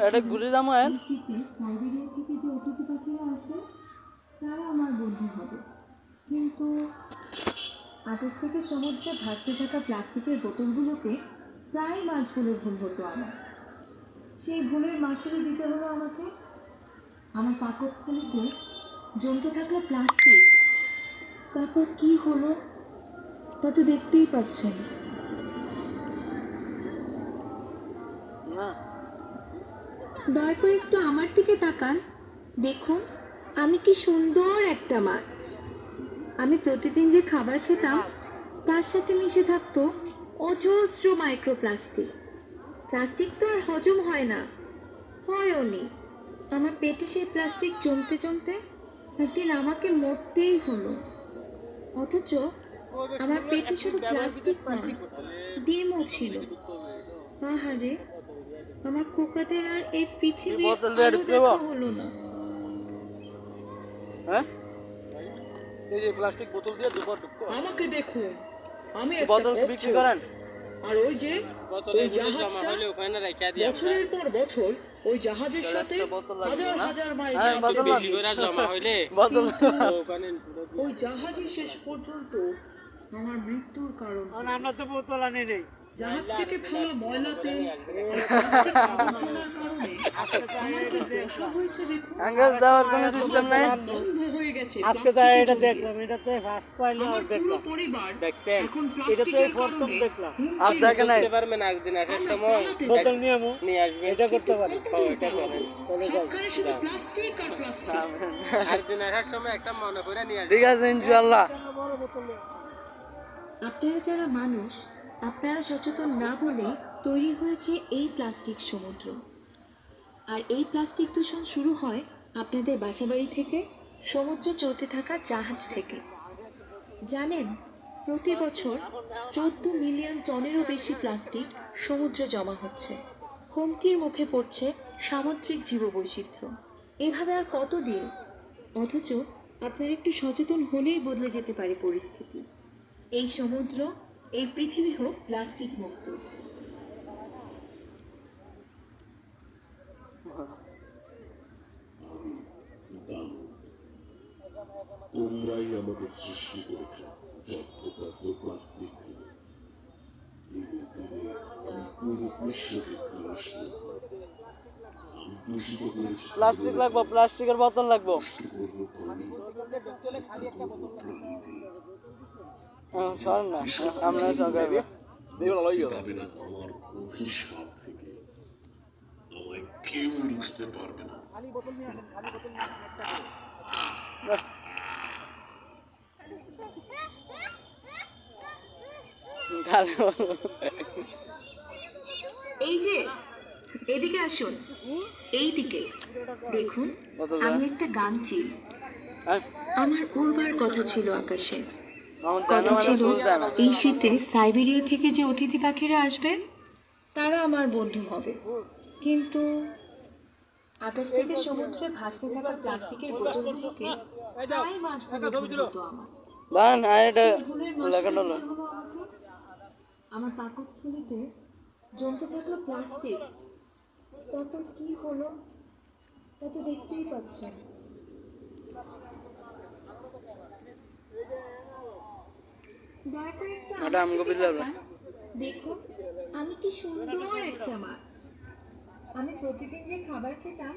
এটা ঘুরে যাবো আর সাইবেরিয়া থেকে যে অতিথি পাখিরা আসে তারা আমার বন্ধু হবে, কিন্তু আকাশ থেকে সমুদ্রে ভাসতে থাকা প্লাস্টিকের বোতলগুলোকে প্রায় মাছগুলোর ভুল হতো আমার। সেই ভুলের মাসুলি দিতে হলো আমাকে। আমার পাকস্থলীতে জমতে থাকলো প্লাস্টিক। তারপর কি হলো তা তো দেখতেই পাচ্ছেন। না, দয়া করে একটু আমার দিকে তাকান, দেখুন আমি কি সুন্দর একটা মাছ। আমি প্রতিদিন যে খাবার খেতাম তার সাথে মিশে থাকতো অজস্র মাইক্রোপ্লাস্টিক। প্লাস্টিক তো আর হজম হয় না, হয়ও নি। আমার পেটে সেই প্লাস্টিক জমতে জমতে একদিন আমাকে মরতেই হলো। অথচ আমার পেটে শুধু প্লাস্টিক নয়, ডিমও ছিল। আহারে, আমার খোকাদের আর এই পৃথিবীর আলো দেখা হলো না। হ্যাঁ, এই যে প্লাস্টিক বোতল দিয়ে দুবার ঢুকতো। আমাকে দেখুন, আমি বোতল বিক্রি করেন। আর ওই যে ওই জাহাজটা বছরের পর বছর ওই জাহাজের সাথে হাজার হাজার মাইল জমা হইলে ওই জাহাজই শেষ পর্যন্ত আমার মৃত্যুর কারণ। আমরা তো বোতল আনি নেই। জাহাজ থেকে ফেলা ময়লাতে হয়ে গেছে। আজকে তো এটা দেখলাম, এটা তো ফার্স্ট পাইলাম, পুরো পরিবার দেখছেন এখন এটা তো প্লাস্টিকের প্রথম কারণে দেখলাম। আজ দেখে নাই করতে পারবেন না, একদিন আসার সময় বোতল নিয়ে আমু, নিয়ে আসবেন। এটা করতে পারি। এটা করেন। সবখানে শুধু প্লাস্টিক আর প্লাস্টিক। একদিন আসার সময় একটা মনে করে নিয়ে আসবেন। ঠিক আছে ইনশাআল্লাহ। আপনারা যারা মানুষ, আপনারা সচেতন না বলে তৈরি হয়েছে এই প্লাস্টিক সমুদ্র। আর এই প্লাস্টিক দূষণ শুরু হয় আপনাদের বাসাবাড়ি থেকে, সমুদ্রে চলতে থাকা জাহাজ থেকে। জানেন, প্রতি বছর 14 মিলিয়ন টনেরও বেশি প্লাস্টিক সমুদ্রে জমা হচ্ছে। হুমকির মুখে পড়ছে সামুদ্রিক জীববৈচিত্র্য। এভাবে আর কতদিন? অথচ আপনারা একটু সচেতন হলেই বদলে যেতে পারে পরিস্থিতি। এই সমুদ্র, এই পৃথিবী হোক প্লাস্টিক মুক্ত। তোমরাই আমাদের সৃষ্টি করেছ যত্রতত্র প্লাস্টিক দিয়ে। ধীরে ধীরে আমি পুরো বিশ্বকে ধ্বংস করব। আমি দূষিত করেছি প্লাস্টিক লাগবো, প্লাস্টিকের বোতল লাগবো। সর না, আমরা সকালে পাবে না আমার অভিশাপ থেকে। আমায় কেউ বুঝতে পারবে না। এই যে, এদিকে আসুন, এই দিকে দেখুন। আমি একটা গান চিল। আমার উড়বার কথা ছিল আকাশে। কথা ছিল এই শীতে সাইবেরিয়া থেকে যে অতিথি পাখিরা আসবে তারা আমার বন্ধু হবে, কিন্তু আকাশ থেকে সমুদ্রে ভাসতে থাকা প্লাস্টিকের বোতলগুলোকে প্রায় মাছগুলো ভুল হতো আমার। বান এটা সেই ভুলের লাগানো মাসুল হলো আমাকে। আমার পাকস্থলীতে জমতে থাকলো প্লাস্টিক। তারপর কি হলো তা তো দেখতেই পাচ্ছেন। দয়া করে একটু ওটা আমার আমাকে দিকে বুঝলাম না। তাকান, দেখুন আমি কি সুন্দর একটা মাছ। আমি প্রতিদিন যে খাবার খেতাম